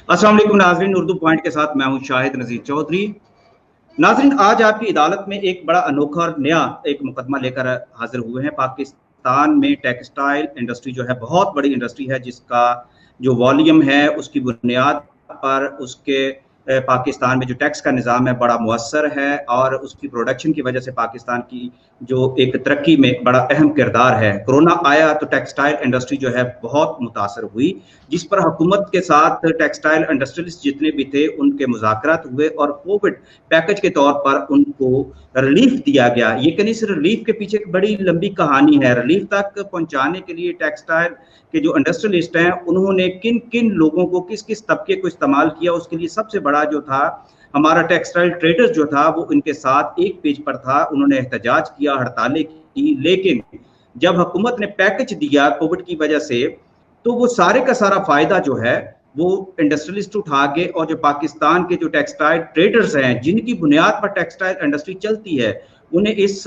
अस्सलाम वालेकुम नाज़रीन, उर्दू पॉइंट के साथ मैं हूं शाहिद नज़ीर चौधरी। नाज़रीन, आज आपकी अदालत में एक बड़ा अनोखा और नया एक मुकदमा लेकर हाजिर हुए हैं। पाकिस्तान में टेक्सटाइल इंडस्ट्री जो है बहुत बड़ी इंडस्ट्री है, जिसका जो वॉल्यूम है उसकी बुनियाद पर उसके पाकिस्तान में जो टैक्स का निज़ाम है बड़ा मुअस्सर है, और उसकी प्रोडक्शन की वजह से पाकिस्तान की जो एक तरक्की में बड़ा अहम किरदार है। कोरोना आया तो टेक्सटाइल इंडस्ट्री जो है बहुत मुतासर हुई, जिस पर हुकूमत के साथ टेक्सटाइल इंडस्ट्रियलिस्ट जितने भी थे उनके मुज़ाकरात हुए और कोविड पैकेज के तौर पर उनको रिलीफ दिया गया। लेकिन इस रिलीफ के पीछे एक बड़ी लंबी कहानी है। रिलीफ तक पहुंचाने के लिए टेक्सटाइल के जो इंडस्ट्रियलिस्ट हैं उन्होंने किन किन लोगों को, किस किस तबके को इस्तेमाल किया, उसके लिए सबसे बड़ा जो था हमारा टेक्सटाइल ट्रेडर्स जो था वो इनके साथ एक पेज पर था। उन्होंने एहतजाज किया, हड़तालें की, लेकिन जब हुकूमत ने पैकेज दिया कोविड की वजह से तो वो सारे का सारा फायदा जो है वो इंडस्ट्रियलिस्ट उठा के, और जो पाकिस्तान के जो टेक्सटाइल ट्रेडर्स हैं जिनकी बुनियाद पर टेक्सटाइल इंडस्ट्री चलती है, उन्हें इस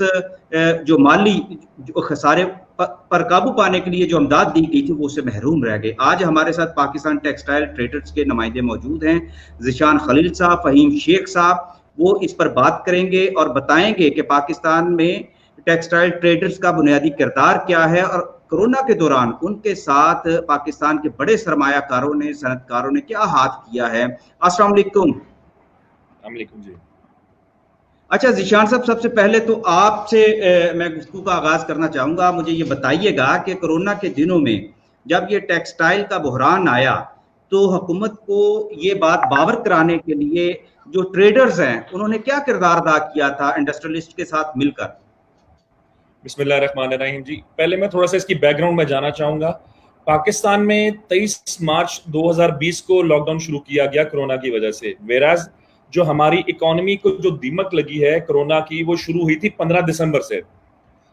जो माली जो खसारे पर काबू पाने के लिए जो अमदाद दी गई थी वो उससे महरूम रह गए। आज हमारे साथ पाकिस्तान टेक्सटाइल ट्रेडर्स के नुमाइंदे मौजूद हैं, ज़िशान खलील साहब, फ़हीम शेख साहब। वो इस पर बात करेंगे और बताएंगे कि पाकिस्तान में टेक्सटाइल ट्रेडर्स का बुनियादी किरदार क्या है, और कोरोना के दौरान उनके साथ पाकिस्तान के बड़े सरमायाकारों ने, सनतकारों ने क्या हाथ किया है। अस्सलाम वालेकुम। जी। अच्छा ज़िशान साहब, सबसे पहले तो आपसे मैं गुफ्तगू का आगाज करना चाहूंगा। मुझे ये बताइएगा कि कोरोना के दिनों में जब ये टेक्सटाइल का बहरान आया तो हुकूमत को ये बात बावर कराने के लिए जो ट्रेडर्स हैं उन्होंने क्या किरदार अदा किया था इंडस्ट्रियलिस्ट के साथ मिलकर। बिस्मिल्लाहिर्रहमानिर्रहीम जी। पहले मैं थोड़ा सा इसकी बैकग्राउंड में जाना चाहूंगा। पाकिस्तान में 23 मार्च 2020 को लॉकडाउन शुरू किया गया कोरोना की वजह से, वेराज जो हमारी इकोनॉमी को जो दीमक लगी है कोरोना की वो शुरू हुई थी 15 दिसंबर से।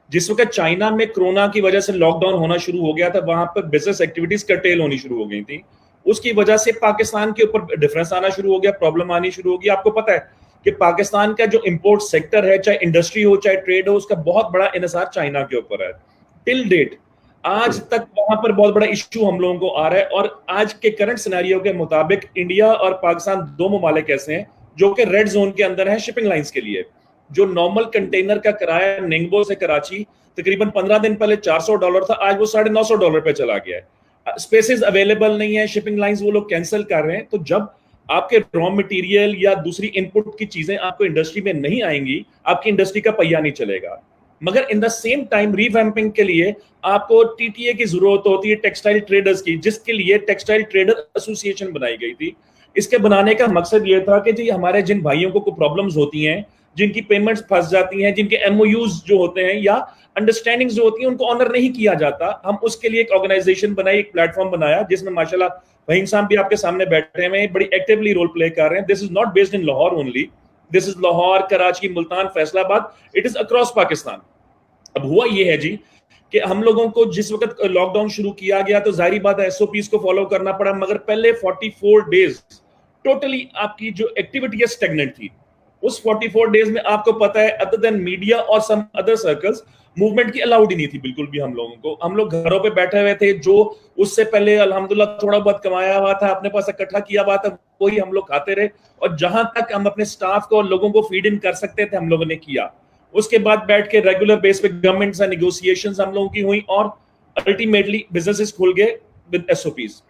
जिस वक्त चाइना में कोरोना की वजह से लॉकडाउन होना शुरू हो गया था, वहां पर बिजनेस एक्टिविटीज कर्टेल होनी शुरू हो गई थी। उसकी वजह से पाकिस्तान के ऊपर डिफरेंस आना शुरू हो गया, प्रॉब्लम आनी शुरू हो गई। आपको पता है कि पाकिस्तान का जो इंपोर्ट सेक्टर है, चाहे इंडस्ट्री हो चाहे ट्रेड हो, उसका बहुत बड़ा इन्हिसार चाइना के ऊपर है। टिल डेट आज तक वहां पर बहुत बड़ा इश्यू हम लोगों को आ रहा है। और आज के करंट सिनेरियो के मुताबिक इंडिया और पाकिस्तान दो ममालिक ऐसे हैं जो कि रेड जोन के अंदर है शिपिंग लाइंस के लिए। जो नॉर्मल कंटेनर का किराया निंगबो से कराची तकरीबन 15 दिन पहले $400 था, आज वो $950 पे चला गया है। स्पेसेस अवेलेबल नहीं है, शिपिंग लाइंस वो लोग कैंसिल कर रहे हैं। तो जब आपके रॉ मटेरियल या दूसरी इनपुट की चीजें आपको इंडस्ट्री में नहीं आएंगी, आपकी इंडस्ट्री का पहिया नहीं चलेगा। मगर in the same time revamping के लिए आपको टीटीए की जरूरत होती है, टेक्सटाइल ट्रेडर्स की, जिसके लिए टेक्सटाइल ट्रेडर एसोसिएशन बनाई गई थी। इसके बनाने का मकसद ये था कि जी हमारे जिन भाइयों को प्रॉब्लम्स होती हैं, जिनकी पेमेंट्स फंस जाती हैं, जिनके एमओयूज जो होते हैं या अंडरस्टैंडिंग्स जो होती हैं उनको ऑनर नहीं किया जाता, हम उसके लिए एक ऑर्गेनाइजेशन बनाई, एक प्लेटफॉर्म बनाया, जिसमें माशाल्लाह फहीम साहब भी आपके सामने बैठे हुए हैं, बड़ी एक्टिवली रोल प्ले कर रहे हैं। This is not based in Lahore only, this is Lahore, Karachi, Multan, Faisalabad, it is across Pakistan. अब हुआ ये है जी कि हम लोगों को जिस वक्त लॉकडाउन शुरू किया गया तो जाहिर बात है एसओपीज को फॉलो करना पड़ा, मगर पहले 44 डेज टोटली आपकी जो एक्टिविटी है स्टेगनेंट थी। उस 44 डेज में आपको पता है अदर देन मीडिया और सम अदर सर्कल्स मूवमेंट की अलाउड ही नहीं थी बिल्कुल भी हम लोगों को। हम लोग घरों पे बैठे हुए थे, जो उससे पहले अल्हम्दुलिल्लाह थोड़ा बहुत कमाया हुआ था, अपने पास इकट्ठा किया हुआ था, वही हम लोग खाते रहे। और जहां तक हम अपने स्टाफ को और लोगों को फीड इन कर सकते थे हम लोगों ने किया। उसके बाद बैठ के रेगुलर बेस पे गवर्नमेंट से नेगोशिएशंस हम लोगों की हुई और अल्टीमेटली बिजनेसेस खुल गए विद एसओपीज।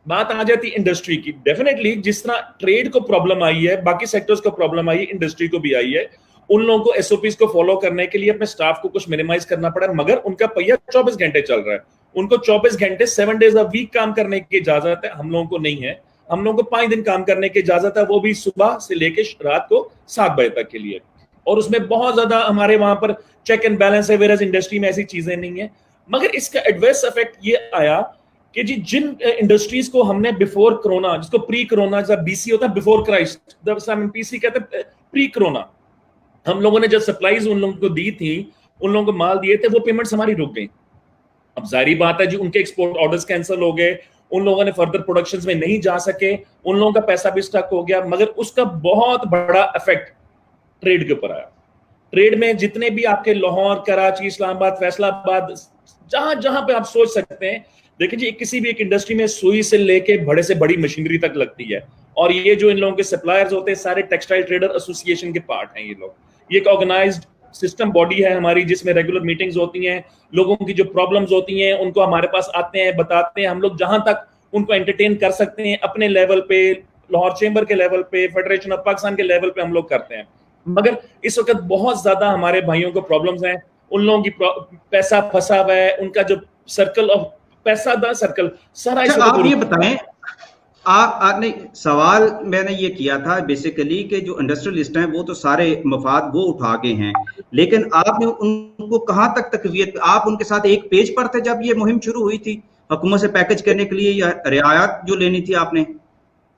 बात आ जाती इंडस्ट्री की। डेफिनेटली जिस तरह ट्रेड को प्रॉब्लम आई है, बाकी सेक्टर्स को प्रॉब्लम आई है, इंडस्ट्री को भी आई है। उन लोगों को एसओपीज को फॉलो करने के लिए अपने स्टाफ को कुछ मिनिमाइज करना पड़ा, मगर उनका पहिया 24 घंटे चल रहा है। उनको 24 घंटे 7 डेज अ वीक काम करने की इजाजत है, हम लोगों को नहीं है। हम लोगों को 5 दिन काम करने की इजाजत है, वो भी सुबह से लेकर रात को 7 बजे तक के लिए। और उसमें बहुत ज्यादा हमारे वहां पर चेक एंड बैलेंस है, वेरस इंडस्ट्री में ऐसी चीजें नहीं है। मगर इसका एडवर्स इफेक्ट ये आया कि जी जिन इंडस्ट्रीज को हमने बिफोर कोरोना, जिसको प्री कोरोना, जब बीसी होता है बिफोर क्राइस्ट, जब पीसी कहते हैं प्री कोरोना, हम लोगों ने जब सप्लाईज उन लोगों को दी थी, उन लोगों को माल दिए थे, वो पेमेंट्स हमारी रुक गई। अब जाहिर बात है जी उनके एक्सपोर्ट ऑर्डर्स कैंसिल हो गए, उन लोगों ने फर्दर प्रोडक्शंस में नहीं जा सके, उन लोगों का पैसा भी स्टक हो गया। मगर उसका बहुत बड़ा इफेक्ट ट्रेड के ऊपर आया। ट्रेड में जितने भी आपके लाहौर, कराची, इस्लामाबाद, फैसलाबाद, जहां जहां पे आप सोच सकते हैं देखिए जी, किसी भी एक इंडस्ट्री में सुई से लेके बड़े से बड़ी मशीनरी तक लगती है, और ये जो इन लोगों के सप्लायर्स होते हैं सारे टेक्सटाइल ट्रेडर एसोसिएशन के पार्ट हैं ये लोग। ये एक ऑर्गेनाइज्ड सिस्टम बॉडी है हमारी, जिसमें रेगुलर मीटिंग्स होती हैं, लोगों की जो प्रॉब्लम्स होती हैं उनको हमारे पास आते हैं, बताते हैं, हम लोग जहां तक उनको एंटरटेन कर सकते हैं अपने लेवल पे, लाहौर चेंबर के लेवल पे, फेडरेशन ऑफ पाकिस्तान के लेवल पे हम लोग करते हैं। मगर इस वक्त बहुत ज्यादा हमारे भाइयों को प्रॉब्लम्स हैं, उन लोगों की पैसा फंसा हुआ है, उनका जो सर्कल ऑफ पैसा दा सर्कल सारा इस वक्त। आप ये बताएं, आपने सवाल मैंने ये किया था बेसिकली कि जो इंडस्ट्रियलिस्ट हैं वो तो सारे मफाद वो उठा गए हैं, लेकिन आपने उनको कहां तक तकवीत, आप उनके साथ एक पेज पर थे जब ये मुहिम शुरू हुई थी हुकूमत से पैकेज करने के लिए, या रियायत जो लेनी थी आपने?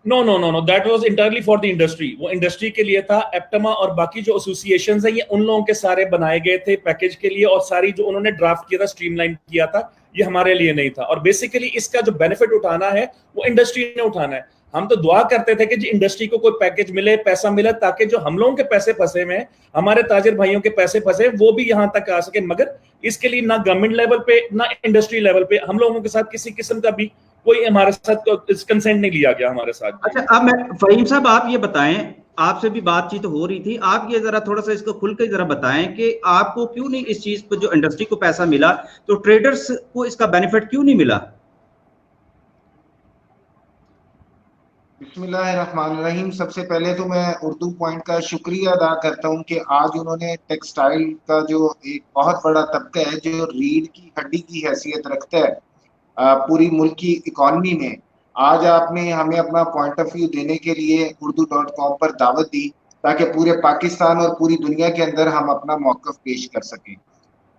No no no no, that was internally for the industry, वो इंडस्ट्री के लिए था। एप्टमा और बाकी जो एसोसिएशंस हैं ये उन लोगों के सारे बनाए गए थे पैकेज के लिए, और सारी जो उन्होंने ड्राफ्ट किया था, स्ट्रीमलाइन किया था, ये हमारे लिए नहीं था। और बेसिकली इसका जो बेनिफिट उठाना है वो इंडस्ट्री ने उठाना है। हम तो दुआ करते थे कि जी इंडस्ट्री को कोई पैकेज मिले, पैसा मिले, ताकि जो हम लोगों के पैसे फंसे हुए हैं, हमारे ताजिर भाइयों के पैसे फंसे, वो भी यहाँ तक आ सके। मगर इसके लिए ना गवर्नमेंट लेवल पे ना इंडस्ट्री लेवल पे हम लोगों के साथ किसी किस्म का भी कोई हमारे साथ कंसेंट नहीं लिया गया हमारे साथ। अच्छा, अब मैं फहीम साहब आप ये बताएं, आपसे भी बातचीत हो रही थी, आप ये जरा थोड़ा सा इसको खुल के जरा बताएं कि आपको क्यों नहीं इस चीज पर, जो इंडस्ट्री को पैसा मिला तो ट्रेडर्स को इसका बेनिफिट क्यों नहीं मिला? बिस्मिल्लाहिर्रहमानिर्रहीम। सबसे पहले तो मैं उर्दू पॉइंट का शुक्रिया अदा करता हूं कि आज उन्होंने टेक्सटाइल का जो एक बहुत बड़ा तबका है जो रीढ़ की हड्डी की हैसियत रखता है पूरी मुल्क की इकॉनमी में, आज आपने हमें अपना पॉइंट ऑफ व्यू देने के लिए urdu.com पर दावत दी ताकि पूरे पाकिस्तान और पूरी दुनिया के अंदर हम अपना मौक़िफ़ पेश कर सकें।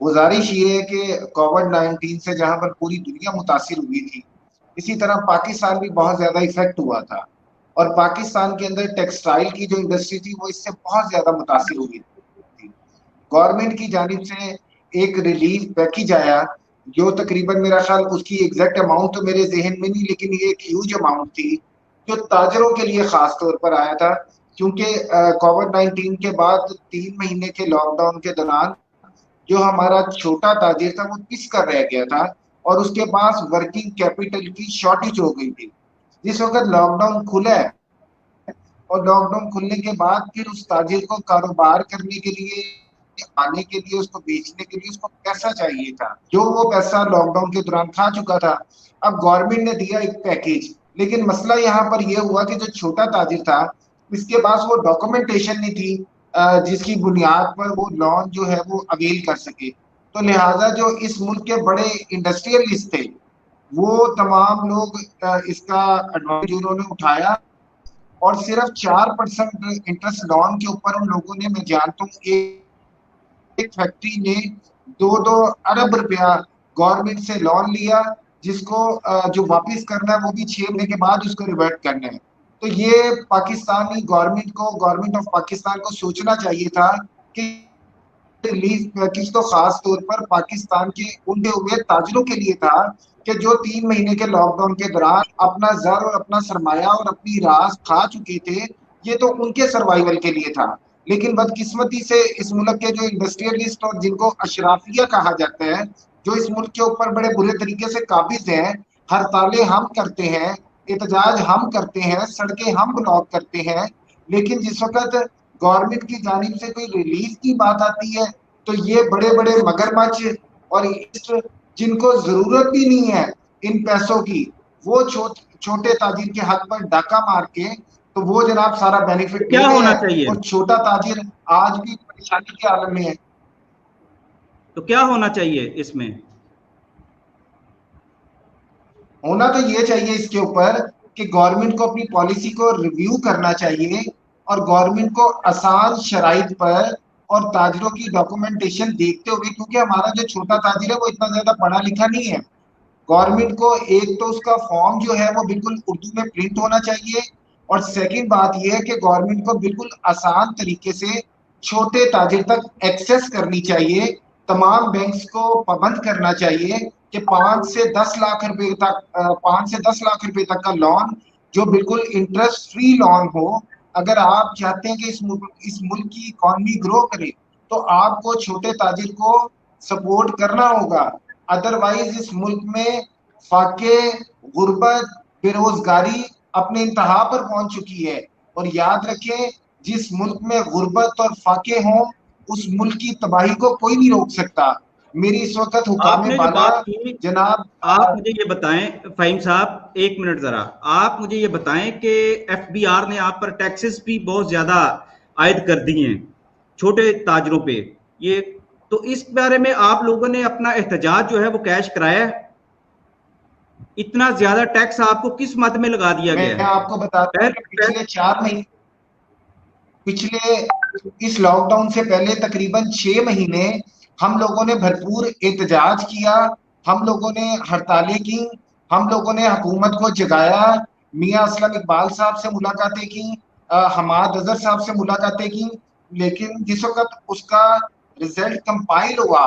गुजारिश ये है कि कोविड-19 से जहां पर पूरी दुनिया मुतासिर हुई थी, इसी तरह पाकिस्तान भी बहुत ज्यादा इफेक्ट हुआ था, और पाकिस्तान के अंदर टेक्सटाइल की जो इंडस्ट्री थी वो इससे बहुत ज्यादा मुतासिर हुई थी। गवर्नमेंट की जानिब से एक रिलीफ पैकेज आया जो तकरीबन मेरा ख्याल उसकी एग्जैक्ट अमाउंट तो मेरे जहन में नहीं, लेकिन ये एक ह्यूज अमाउंट थी जो ताजरों के लिए खास तौर पर आया था, क्योंकि कोविड-19 के बाद 3 महीने के लॉकडाउन के दौरान जो हमारा छोटा ताजिर था वो पिस कर रह गया था और उसके पास वर्किंग कैपिटल की शॉर्टेज हो गई थी। जिस वक्त लॉकडाउन खुला है और लॉकडाउन खुलने के बाद फिर उस ताजिर को कारोबार करने के लिए, आने के लिए, उसको बेचने के लिए उसको पैसा चाहिए था, जो वो पैसा लॉकडाउन के दौरान खा चुका था। अब गवर्नमेंट ने दिया एक पैकेज, लेकिन मसला यहाँ पर यह हुआ कि जो छोटा ताजिर था इसके पास वो डॉक्यूमेंटेशन नहीं थी जिसकी बुनियाद पर वो लोन जो है वो अवेल कर सके। तो लिहाजा जो इस मुल्क के बड़े इंडस्ट्रियलिस्ट थे वो तमाम लोग इसका एडवांटेज उन्होंने उठाया, और सिर्फ 4% इंटरेस्ट लोन के ऊपर उन लोगों ने, मैं जानता हूँ एक फैक्ट्री ने 2-2 अरब रुपया गवर्नमेंट से लोन लिया, जिसको जो वापस करना है वो भी 6 महीने के बाद उसको रिवर्ट करना है। तो ये पाकिस्तानी गवर्नमेंट को, गवर्नमेंट ऑफ पाकिस्तान को सोचना चाहिए था कि रिलीफ पैकेज तो खास तौर पर पाकिस्तान के उनके हुए ताजिरों के लिए था कि जो 3 महीने के लॉकडाउन के दौरान अपना जर और अपना सरमाया और अपनी रास खा चुके थे, ये तो उनके सर्वाइवल के लिए था। लेकिन बदकिस्मती से इस मुल्क के जो इंडस्ट्रियलिस्ट और जिनको अशराफिया कहा जाता है, जो इस मुल्क के ऊपर बड़े बुरे तरीके से काबिज हैं, हड़तालें हम करते हैं, एहतजाज हम करते हैं, सड़कें हम ब्लॉक करते हैं, लेकिन जिस वक्त गवर्नमेंट की जानिब से कोई रिलीफ की बात आती है तो ये बड़े बड़े मगरमच्छ और जिनको जरूरत भी नहीं है इन पैसों की, वो छोटे ताजिर के हक पर डाका मार के तो वो जनाब सारा बेनिफिट क्या होना चाहिए, और छोटा ताजिर आज भी परेशानी के आलम में है। तो क्या होना चाहिए इसमें? होना तो ये चाहिए इसके ऊपर कि गवर्नमेंट को अपनी पॉलिसी को रिव्यू करना चाहिए और गवर्नमेंट को आसान शराइत पर और ताजिरों की डॉक्यूमेंटेशन देखते हुए, क्योंकि हमारा जो छोटा ताजिर है वो इतना ज्यादा पढ़ा लिखा नहीं है, गवर्नमेंट को एक तो उसका फॉर्म जो है वो बिल्कुल उर्दू में प्रिंट होना चाहिए, और सेकंड बात यह है कि गवर्नमेंट को बिल्कुल आसान तरीके से छोटे ताजिर तक एक्सेस करनी चाहिए। तमाम बैंक्स को पाबंद करना चाहिए कि 5 से 10 लाख रुपए तक 5 से 10 लाख रुपए तक का लोन जो बिल्कुल इंटरेस्ट फ्री लोन हो। अगर आप चाहते हैं कि इस मुल्क की इकॉनमी ग्रो करे तो आपको छोटे ताजिर को सपोर्ट करना होगा, अदरवाइज इस मुल्क में फाके, गुर्बत, बेरोजगारी अपने इंतहा पर पहुंच चुकी है। और याद रखें, जिस मुल्क में गुर्बत और फाके हों, उस मुल्क की तबाही को कोई नहीं रोक सकता। मेरी इस वक्त हुकाम आपने जो बाला बात की, जनाब, आप मुझे ये बताएं फ़हीम साहब, एक मिनट ज़रा, आप मुझे ये बताएं कि एफबीआर ने आप पर टैक्सेस भी बहुत ज़्यादा आयद कर दिए हैं छोटे ताजरों पे। ये तो इस बारे में आप लोगों ने अपना एहतजाज जो है वो कैश कराया है? इतना ज़्यादा टैक्स आपको किस मद में लगा दिया गया मैं है? आपको बताता हूँ कि पिछले 4 महीने, पिछले इस लॉकडाउन से पहले तकरीबन 6 महीने हम लोगों ने भरपूर एहतजाज किया, हम लोगों ने हड़तालें की, हम लोगों ने हुकूमत को जगाया, मियां असलम इकबाल साहब से मुलाकातें की, हमाद अजहर साहब से मुलाकातें की। लेकिन जिस वक्त उसका रिजल्ट कंपाइल हुआ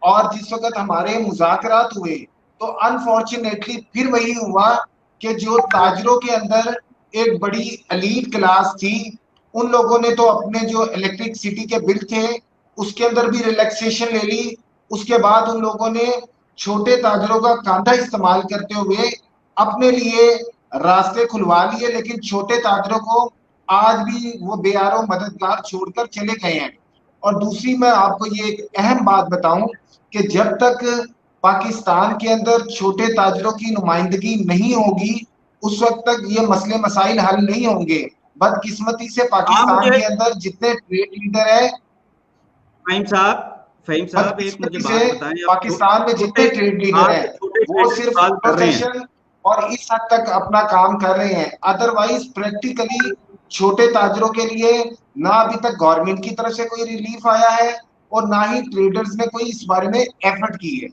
और जिस वक्त हमारे मुज़ाकरात हुए, तो अनफॉर्चुनेटली फिर वही हुआ कि जो ताजरों के अंदर एक बड़ी एलीट क्लास थी, उन लोगों ने तो अपने जो इलेक्ट्रिसिटी के बिल थे उसके अंदर भी रिलैक्सेशन ले ली। उसके बाद उन लोगों ने छोटे ताजरों का कांधा इस्तेमाल करते हुए अपने लिए रास्ते खुलवा लिए, लेकिन छोटे ताजरों को आज भी वो बेयारो मददगार छोड़कर चले गए हैं। और दूसरी मैं आपको ये एक अहम बात बताऊं कि जब तक पाकिस्तान के अंदर छोटे ताजरों की नुमाइंदगी नहीं होगी, उस वक्त तक ये मसले मसाइल हल नहीं होंगे। बदकिस्मती से आप पाकिस्तान मुझे के अंदर जितने ट्रेड लीडर है, फ़हीम साहब, फ़हीम साहब एक मुझे बदकिस्मती से बात बताएं, आप पाकिस्तान में जितने छोटे, ट्रेड लीडर आप हैं, छोटे वो ट्रेडर्स सिर्फ की बात कर रहे हैं। प्रोफेशन और इस हद तक अपना काम कर रहे हैं। अदरवाइज प्रैक्टिकली छोटे ताजरों के लिए ना अभी तक गवर्नमेंट की तरफ से कोई रिलीफ आया है और ना ही ट्रेडर्स ने कोई इस बारे में एफर्ट की है।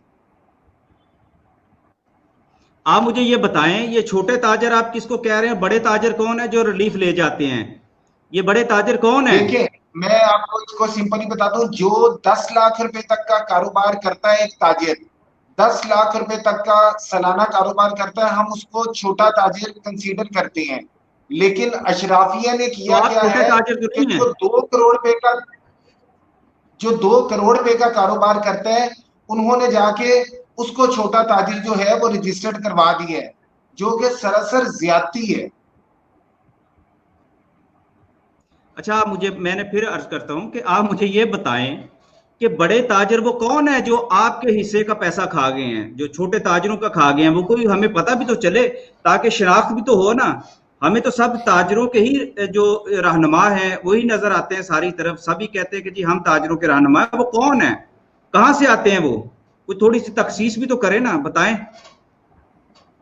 आप मुझे ये बताएं, ये छोटे ताजर आप किसको कह रहे हैं? बड़े ताजर कौन है जो रिलीफ ले जाते हैं? ये बड़े ताजर कौन है? देखिए, मैं आपको इसको सिंपली बता दूं, जो 10 लाख रुपए तक का कारोबार करता है एक ताजिर, 10 लाख रुपए तक का सालाना कारोबार करता है, हम उसको छोटा ताजिर कंसीडर करते हैं। लेकिन अशराफिया ने तो किया आप क्या छोटे है ताजर तो कि नहीं है? जो 2 करोड़ रुपए का कारोबार करता है, उन्होंने जाके उसको छोटा ताजिर जो है वो रजिस्टर्ड करवा दिया है, जो कि सरासर ज्यादती है। अच्छा, मुझे, मैंने फिर अर्ज करता हूं कि आप मुझे ये बताएं कि बड़े ताजर वो कौन है जो आपके हिस्से का पैसा खा गए हैं, जो छोटे ताजरों का खा गए हैं? वो कोई हमें पता भी तो चले, ताकि शनाख्त भी तो हो ना। हमें तो सब ताजरों के ही जो रहनुमा हैं वही नजर आते हैं सारी तरफ, सभी कहते हैं कि जी हम ताजरों के रहनुमा हैं। वो कौन है, कहां से आते हैं वो? कोई थोड़ी सी तखसीस भी तो करें ना, बताएं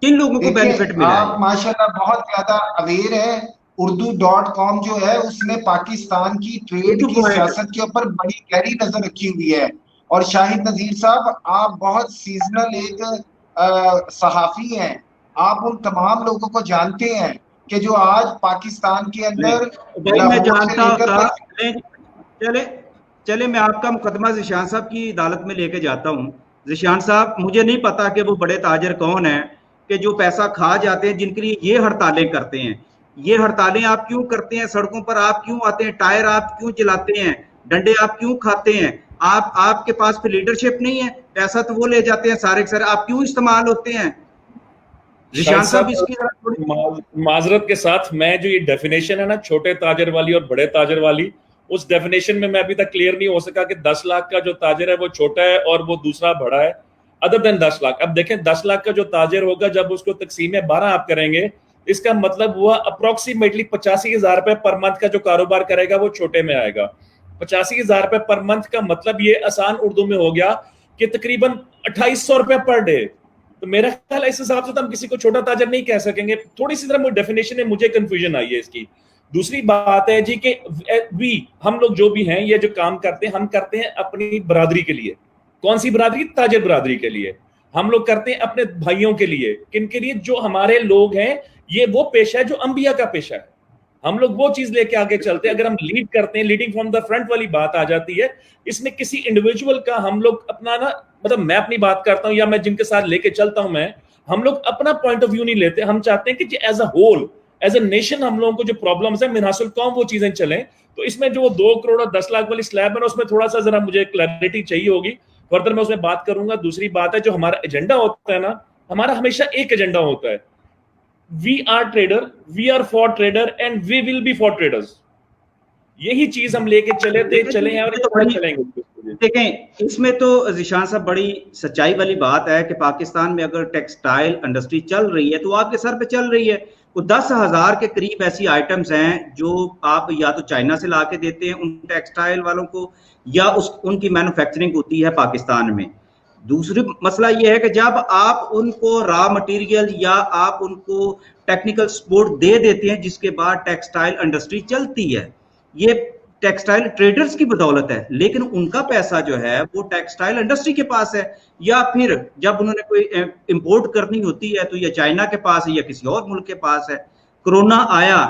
किन लोगों को देखिए, बेनिफिट मिला है आप ये? माशाल्लाह बहुत ज्यादा अवेयर है। urdu.com जो है उसने पाकिस्तान की ट्रेड उर्दू की पॉइंट। सियासत के ऊपर बड़ी गहरी नजर रखी हुई है। और शाहिद नजीर साहब, आप बहुत सीजनल एक सहाफी हैं। आप उन तमाम लोगों को जानते हैं कि जो आज पाकिस्तान के नहीं अंदर भाई, मैं लाहौर से जानता लेकर होता। के चले चले चले, मैं आपका मुकदमा जिशान साहब की अदालत में लेके जाता हूँ। जिशान साहब, मुझे नहीं पता कि वो बड़े ताजर कौन है कि जो पैसा खा जाते हैं, जिनके लिए ये हड़तालें करते हैं। ये हड़तालें आप क्यों करते हैं? सड़कों पर आप क्यों आते हैं? टायर आप क्यों जलाते हैं? डंडे आप क्यों खाते हैं? आपके पास फिर लीडरशिप नहीं है? पैसा तो वो ले जाते हैं सारे के सारे, आप क्यों इस्तेमाल होते हैं? शाहिद जिशान साहब, साहब, इसकी जरा थोड़ी। माजरत के साथ, मैं जो ये डेफिनेशन है ना छोटे ताजर वाली और बड़े ताजर वाली, उस डेफिनेशन में मैं अभी तक क्लियर नहीं हो सका कि 10 लाख का जो ताजर है वो छोटा है और वो दूसरा बड़ा है, अदर देन 10 लाख। अब देखें, 10 लाख का जो ताजर होगा, जब उसको तकसीम 12 आप करेंगे, इसका मतलब हुआ अप्रोक्सीमेटली 85,000 रुपए पर मंथ का जो कारोबार करेगा वो छोटे में आएगा। 85,000 रुपए पर मंथ का मतलब ये आसान उर्दू में हो गया कि तकरीबन 2800 रुपए पर डे। तो मेरा ख्याल है इस हिसाब से तो हम किसी को छोटा ताजर नहीं कह सकेंगे। थोड़ी सी तरह डेफिनेशन में मुझे कंफ्यूजन आई है इसकी। दूसरी बात है जी कि वी, हम लोग जो भी हैं, ये जो काम करते हैं, हम करते हैं अपनी बरादरी के लिए। कौन सी बरादरी? ताजर बरादरी के लिए। हम लोग करते हैं अपने भाइयों के लिए। किन के लिए? जो हमारे लोग हैं, ये वो पेशा है जो अंबिया का पेशा है। हम लोग वो चीज लेके आगे चलते हैं। अगर हम लीड करते हैं, लीडिंग फ्रॉम द फ्रंट वाली बात आ जाती है। इसमें किसी इंडिविजुअल का हम लोग अपना ना, मतलब मैं अपनी बात करता हूं या मैं जिनके साथ लेके चलता हूं, मैं, हम लोग अपना पॉइंट ऑफ व्यू नहीं लेते। हम चाहते हैं कि as a whole, as a nation, हम लोगों को जो प्रॉब्लम्स है मिनहासुल कौम वो चीजें चलें। तो इसमें जो 2 करोड़ और 10 लाख वाली स्लैब है ना, उसमें थोड़ा सा जरा मुझे क्लैरिटी चाहिए होगी। फर्दर मैं उसमें बात करूंगा। दूसरी बात है, जो हमारा एजेंडा होता है ना, हमारा हमेशा एक एजेंडा होता है, we are trader, we are for trader and we will be for traders. यही चीज हम लेके चले हैं और तो बड़ी चलेंगे। देखें, इसमें तो ज़ीशान साहब बड़ी सच्चाई वाली बात है कि पाकिस्तान में अगर टेक्सटाइल इंडस्ट्री चल रही है तो आपके सर पे चल रही है। वो 10,000 के करीब ऐसी आइटम्स हैं जो आप या तो चाइना से ला के देते हैं उन टेक्सटाइल वालों को, या उनकी मैन्युफैक्चरिंग होती है पाकिस्तान में। दूसरी मसला ये है कि जब आप उनको रॉ मटेरियल या आप उनको टेक्निकल सपोर्ट दे देते हैं जिसके बाद टेक्सटाइल इंडस्ट्री चलती है, ये टेक्सटाइल ट्रेडर्स की बदौलत है, लेकिन उनका पैसा जो है वो टेक्सटाइल इंडस्ट्री के पास है, या फिर जब उन्होंने कोई इंपोर्ट करनी होती है तो ये चाइना के पास है या किसी और मुल्क के पास है। कोरोना आया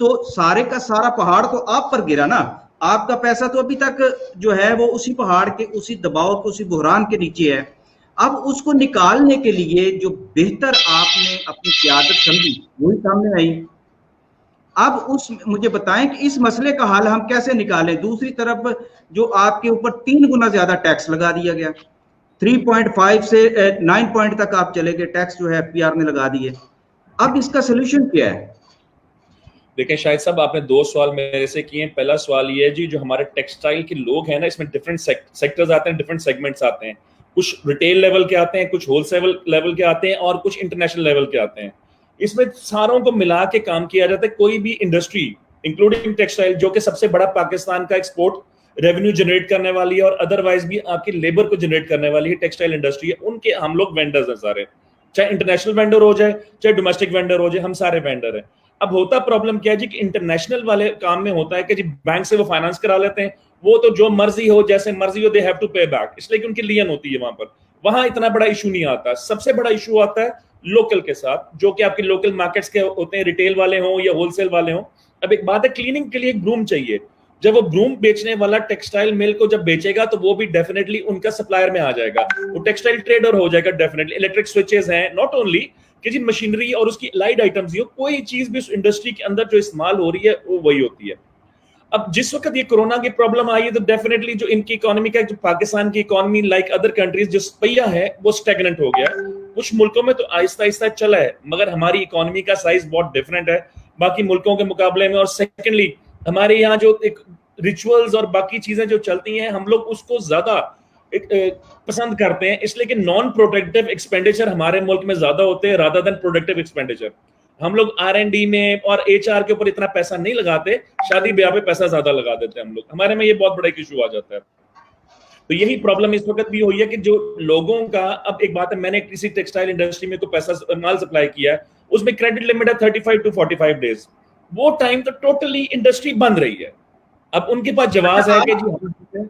तो सारे का सारा पहाड़ तो आप पर गिरा ना, आपका पैसा तो अभी तक जो है वो उसी पहाड़ के, उसी दबाव के, उसी बुहरान के नीचे है। अब उसको निकालने के लिए जो बेहतर आपने अपनी क़यादत समझी वही सामने आई। अब मुझे बताएं कि इस मसले का हल हम कैसे निकालें। दूसरी तरफ जो आपके ऊपर 3 गुना ज्यादा टैक्स लगा दिया गया, 3.5 से 9 पॉइंट तक आप चले गए, टैक्स जो है एफपीआर ने लगा दिए। अब इसका सोल्यूशन क्या है? देखें शाहिद साहब, आपने 2 सवाल मेरे से किए। पहला सवाल ये है जी, जो हमारे टेक्सटाइल के लोग हैं ना, इसमें डिफरेंट सेक्टर्स आते हैं, डिफरेंट सेगमेंट्स आते हैं। कुछ रिटेल लेवल के आते हैं, कुछ होलसेल लेवल के आते हैं और कुछ इंटरनेशनल लेवल के आते हैं। इसमें सारों को मिला के काम किया जाता है। कोई भी इंडस्ट्री इंक्लूडिंग टेक्सटाइल जो कि सबसे बड़ा पाकिस्तान का एक्सपोर्ट रेवेन्यू जनरेट करने वाली है और अदरवाइज भी आपकी लेबर को जनरेट करने वाली है, टेक्सटाइल इंडस्ट्री है, उनके हम लोग वेंडर्स हैं सारे। चाहे इंटरनेशनल वेंडर हो जाए, चाहे डोमेस्टिक वेंडर हो जाए, हम सारे वेंडर हैं। अब होता प्रॉब्लम क्या है जी कि इंटरनेशनल वाले काम में होता है कि जी बैंक से वो फाइनेंस करा लेते हैं, वो तो जो मर्जी हो जैसे मर्जी हो, दे हैव टू पे बैक, इसलिए कि उनकी लियन होती है वहां पर। वहां इतना बड़ा इशू नहीं आता। सबसे बड़ा इशू आता है लोकल के साथ, जो कि आपके लोकल मार्केट्स के होते हैं, रिटेल वाले हों या होलसेल वाले हों। अब एक बात है, क्लीनिंग के लिए एक ब्रूम चाहिए। जब वो ब्रूम बेचने वाला टेक्सटाइल मिल को जब बेचेगा तो वो भी डेफिनेटली उनका सप्लायर में आ जाएगा, वो टेक्सटाइल ट्रेडर हो जाएगा डेफिनेटली। इलेक्ट्रिक स्विचेस हैं, नॉट ओनली कि जी मशीनरी और उसकी लाइट आइटम्स हो, कोई चीज भी उस इंडस्ट्री के अंदर जो इस्तेमाल हो रही है वो वही होती है। अब जिस वक्त ये कोरोना की प्रॉब्लम आई है तो डेफिनेटली जो इनकी इकोनॉमी का, जो पाकिस्तान की इकोनॉमी लाइक अदर कंट्रीज जो पहिया है वो स्टैग्नेंट हो गया। कुछ मुल्कों में तो आहिस्ता आहिस्ता चला है, मगर हमारी इकोनॉमी का साइज बहुत डिफरेंट है बाकी मुल्कों के मुकाबले में। और सेकेंडली हमारे यहाँ जो एक रिचुअल्स और बाकी चीजें जो चलती हैं, हम लोग उसको ज्यादा पसंद करते हैं, इसलिए कि नॉन प्रोडक्टिव एक्सपेंडिचर हमारे मुल्क में ज्यादा होते हैं रादर देन प्रोडक्टिव एक्सपेंडिचर। हम लोग R&D में और HR के ऊपर इतना पैसा नहीं लगाते, शादी ब्याह पे पैसा ज्यादा लगा देते हैं हम लोग। हमारे में ये बहुत बड़ा इशू आ जाता है। तो यही प्रॉब्लम इस वक्त भी हुई है कि जो लोगों का, अब एक बात है, मैंने किसी टेक्सटाइल इंडस्ट्री में कोई पैसा माल सप्लाई किया है, उसमें क्रेडिट लिमिट है 35 to 45 डेज। वो टाइम तो टोटली इंडस्ट्री बंद रही है। अब उनके पास जवाब है कि जी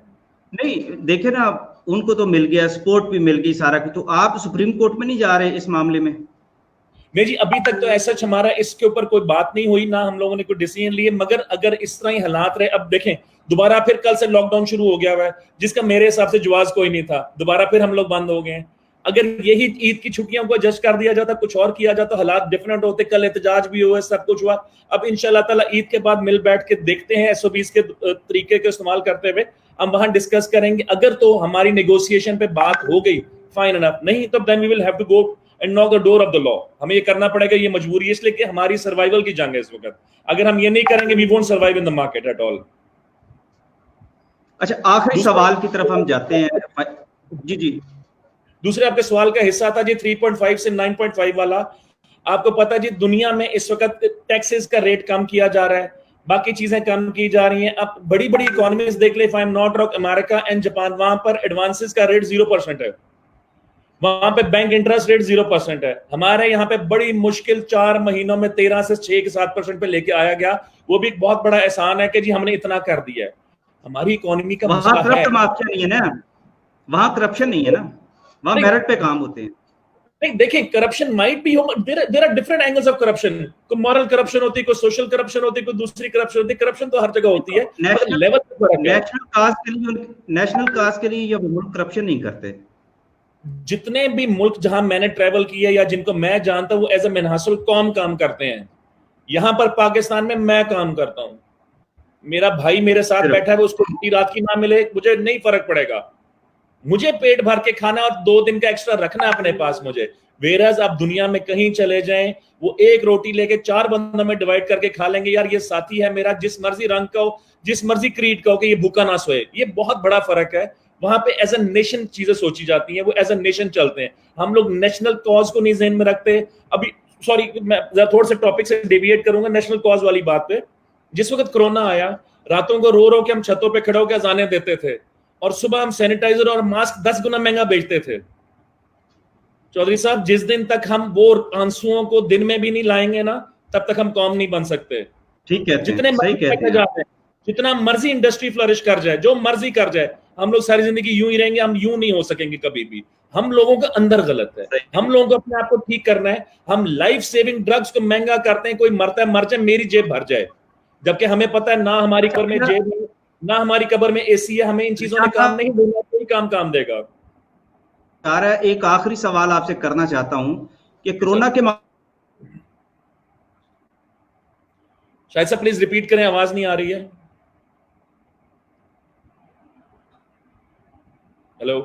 नहीं, देखे ना, उनको तो मिल गया, सपोर्ट भी मिल गई सारा, तो आप सुप्रीम कोर्ट में नहीं जा रहे इस मामले में? नहीं जी, अभी तक तो ऐसा हमारा इसके ऊपर कोई बात नहीं हुई, ना हम लोगों ने कोई डिसीजन लिए। मगर अगर इस तरह ही हालात रहे, अब देखें दोबारा फिर कल से लॉकडाउन शुरू हो गया हुआ है, जिसका मेरे हिसाब से जवाब कोई नहीं था। दोबारा फिर हम लोग बंद हो गए। अगर यही ईद की छुट्टियों को एडजस्ट कर दिया जाता, कुछ और किया जाता, हालात डिफरेंट होते। कल एहतजाज भी हुआ, सब कुछ हुआ। अब इंशाल्लाह ताला ईद के बाद मिल बैठ के देखते हैं, SOPs के तरीके के इस्तेमाल करते हुए हम वहां डिस्कस करेंगे। अगर तो हमारी नेगोशिएशन पे बात हो गई, फाइन एनफ, नहीं तो then we will have to go and knock the door of the law. हमें ये करना पड़ेगा, ये मजबूरी है, इसलिए कि हमारी सर्वाइवल की जंग है इस वक्त। अगर हम ये नहीं करेंगे, we won't survive in the market at all. अच्छा, आखिरी सवाल की तरफ हम जाते हैं। जी जी, दूसरे आपके सवाल का हिस्सा था जी 3.5 से 9.5 वाला। आपको पता है जी दुनिया में इस वक्त टैक्सेस का रेट कम किया जा रहा है, बाकी चीजें कम की जा रही हैं। अब बड़ी बड़ी इकोनॉमीज देख ले, if I am not wrong, America and Japan, वहां पर एडवांसेस का रेट 0% है, वहां पे बैंक इंटरेस्ट रेट 0% है। हमारे यहाँ पे बड़ी मुश्किल 4 महीनों में 13 से 6 के 7% पे लेके आया गया। वो भी एक बहुत बड़ा एहसान है कि जी हमने इतना कर दिया है। हमारी इकोनॉमी का वहां करप्शन माफिया नहीं है ना, वहां करप्शन नहीं है ना, वहां मेरिट पे काम होते हैं। नहीं, देखिए corruption might be, there are different angles of corruption. कोई मॉरल करप्शन होती है, कोई सोशल करप्शन होती है, कोई दूसरी करप्शन होती है। करप्शन तो हर जगह होती है, लेवल पे नेशनल काज के लिए ये मुल्क करप्शन नहीं करते। जितने भी मुल्क जहां मैंने ट्रेवल किया या जिनको मैं जानता हूं, वो एज ए मेनहासुल कौम काम करते हैं। यहां पर पाकिस्तान में मैं काम करता हूं, मेरा भाई मेरे साथ बैठा है, उसको रोटी रात की ना मिले, मुझे नहीं फर्क पड़ेगा। मुझे पेट भर के खाना और 2 दिन का एक्स्ट्रा रखना अपने पास। मुझे वेराज आप दुनिया में कहीं चले जाएं, वो एक रोटी लेके 4 बंदों में डिवाइड करके खा लेंगे, यार ये साथी है मेरा, जिस मर्जी रंग का हो, जिस मर्जी क्रीड का हो, कि ये भूखा ना सोए। ये बहुत बड़ा फर्क है। वहां पे एज ए नेशन चीजें सोची जाती हैं, वो एज ए नेशन चलते हैं। हम लोग नेशनल कॉज को नहीं ज़हन में रखते। अभी सॉरी, मैं थोड़ा सा टॉपिक से डेविएट करूंगा नेशनल कॉज वाली बात पे। जिस वक्त कोरोना आया, रातों को रो रो के हम छतों पे खड़े होकर अजानें देते थे, और सुबह हम सैनिटाइजर और मास्क 10 गुना महंगा बेचते थे। चौधरी साहब, जिस दिन तक हम वो आंसुओं को दिन में भी नहीं लाएंगे ना, तब तक हम कौम नहीं बन सकते। ठीक है, जितने मर्जी जाते हैं, जितना मर्जी इंडस्ट्री फ्लरिश कर जाए, जो मर्जी कर जाए, हम लोग सारी जिंदगी यूं ही रहेंगे, हम यूं नहीं हो सकेंगे कभी भी। हम लोगों का अंदर गलत है, हम लोगों को अपने आप को ठीक करना है। हम लाइफ सेविंग ड्रग्स को महंगा करते हैं, कोई मरता है मर जाए, मेरी जेब भर जाए, जबकि हमें पता है ना हमारी कब्र में जेब है, ना हमारी कब्र में एसी है। हमें इन चीजों ने काम नहीं देगा, कोई काम देगा। एक आखिरी सवाल आपसे करना चाहता हूं कि कोरोना के शायद से प्लीज रिपीट करें, आवाज नहीं आ रही है। हेलो,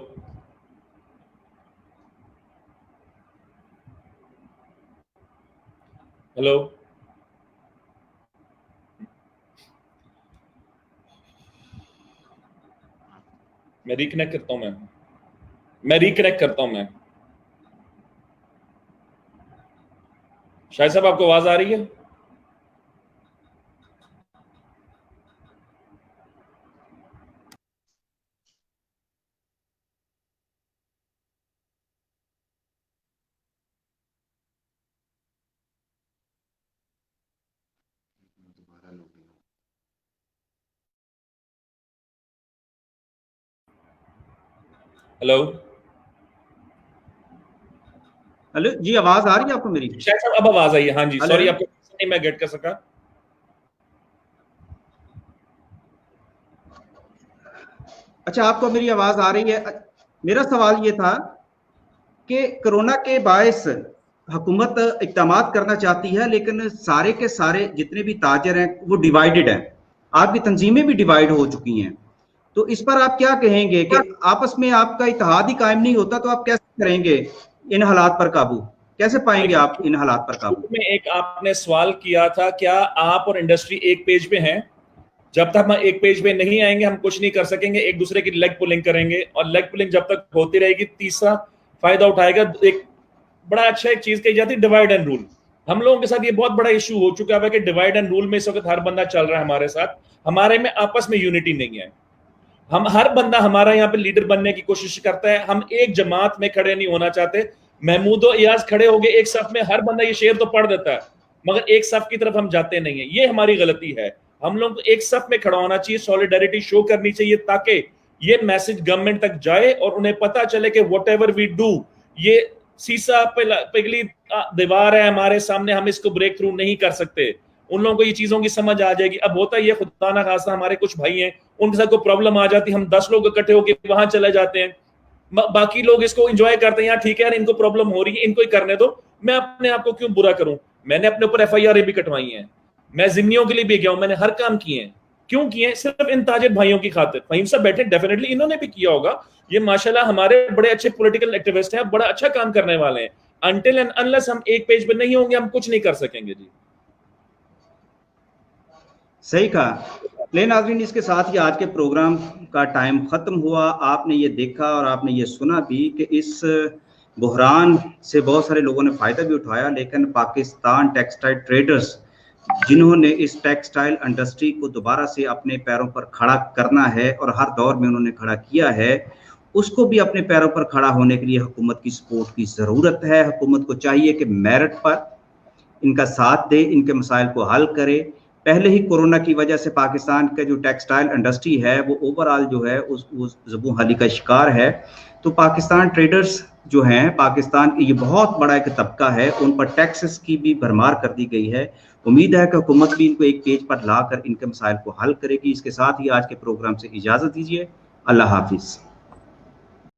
हेलो, मैं रिकनेक्ट करता हूं, मैं रिकनेक्ट करता हूं। मैं शायद साहब आपको आवाज आ रही है? हेलो, हेलो जी, आवाज आ रही है आपको मेरी? शायद साहब अब आवाज आई है। हाँ जी, सॉरी, आपको नहीं मैं गेट कर सका। अच्छा, आपको मेरी आवाज आ रही है? मेरा सवाल ये था कि कोरोना के बायस हुकूमत इक़दामात करना चाहती है, लेकिन सारे के सारे जितने भी ताजर हैं वो डिवाइडेड हैं, आपकी तंजीमें भी डिवाइड हो चुकी हैं। तो इस पर आप क्या कहेंगे कि आपस में आपका इत्तेहाद ही कायम नहीं होता, तो आप कैसे करेंगे इन हालात पर काबू? कैसे पाएंगे आप इन हालात पर काबू? में एक आपने सवाल किया था, क्या आप और इंडस्ट्री एक पेज पे हैं? जब तक हम एक पेज पे नहीं आएंगे, हम कुछ नहीं कर सकेंगे। एक दूसरे की लेग पुलिंग करेंगे, और लेग पुलिंग जब तक होती रहेगी, तीसरा फायदा उठाएगा। एक बड़ा अच्छा एक चीज कही जाती है, डिवाइड एंड रूल। हम लोगों के साथ ये बहुत बड़ा इशू हो चुका है कि डिवाइड एंड रूल में इस वक्त हर बंदा चल रहा है हमारे साथ, हमारे में आपस में यूनिटी नहीं है। हम हर बंदा हमारा यहाँ पे लीडर बनने की कोशिश करता है, हम एक जमात में खड़े नहीं होना चाहते। महमूद और इयाज खड़े हो गए एक सफ में, हर बंदा ये शेर तो पढ़ देता है, मगर एक सफ की तरफ हम जाते नहीं है। ये हमारी गलती है। हम लोग को एक सफ में खड़ा होना चाहिए, सॉलिडारिटी शो करनी चाहिए, ताकि ये मैसेज गवर्नमेंट तक जाए और उन्हें पता चले कि वट एवर वी डू, ये सीसा पिघली दीवार है हमारे सामने, हम इसको ब्रेक थ्रू नहीं कर सकते। उन लोगों को ये चीजों की समझ आ जाएगी। अब होता ये, खुदा ना खास्ता हमारे कुछ भाई हैं, उनके साथ कोई प्रॉब्लम आ जाती, हम 10 लोग इकट्ठे होकर वहां चले जाते हैं, बाकी लोग इसको एंजॉय करते हैं, यार ठीक है यार, इनको प्रॉब्लम हो रही है, इनको ही करने दो, मैं अपने आप को क्यों बुरा करूं। मैंने अपने ऊपर FIR भी कटवाई है, मैं जिम्मियों के लिए भी गया हूं, मैंने हर काम किए हैं। क्यों किए? सिर्फ इन ताजिर भाइयों की खातिर। फहीम साहब बैठे, डेफिनेटली इन्होंने भी किया होगा। ये माशाल्लाह हमारे बड़े अच्छे पॉलिटिकल एक्टिविस्ट हैं, बड़ा अच्छा काम करने वाले हैं। अनटिल एंड अनलेस हम एक पेज पे नहीं होंगे, हम कुछ नहीं कर सकेंगे जी। सही कहा। ले नाज़रीन, इसके साथ ही आज के प्रोग्राम का टाइम ख़त्म हुआ। आपने ये देखा और आपने ये सुना भी कि इस बहरान से बहुत सारे लोगों ने फ़ायदा भी उठाया, लेकिन पाकिस्तान टेक्सटाइल ट्रेडर्स, जिन्होंने इस टेक्सटाइल इंडस्ट्री को दोबारा से अपने पैरों पर खड़ा करना है और हर दौर में उन्होंने खड़ा किया है, उसको भी अपने पैरों पर खड़ा होने के लिए हुकूमत की सपोर्ट की ज़रूरत है। हुकूमत को चाहिए कि मेरिट पर इनका साथ दे, इनके मसाइल को हल करे। पहले ही कोरोना की वजह से पाकिस्तान का जो टेक्सटाइल इंडस्ट्री है वो ओवरऑल जो है उस ज़बू हाली का शिकार है। तो पाकिस्तान ट्रेडर्स जो हैं, पाकिस्तान की ये बहुत बड़ा एक तबका है, उन पर टैक्सेस की भी भरमार कर दी गई है। उम्मीद है कि हुकूमत भी इनको एक पेज पर लाकर इनके मसाइल को हल करेगी। इसके साथ ही आज के प्रोग्राम से इजाज़त दीजिए। अल्लाह हाफिज़।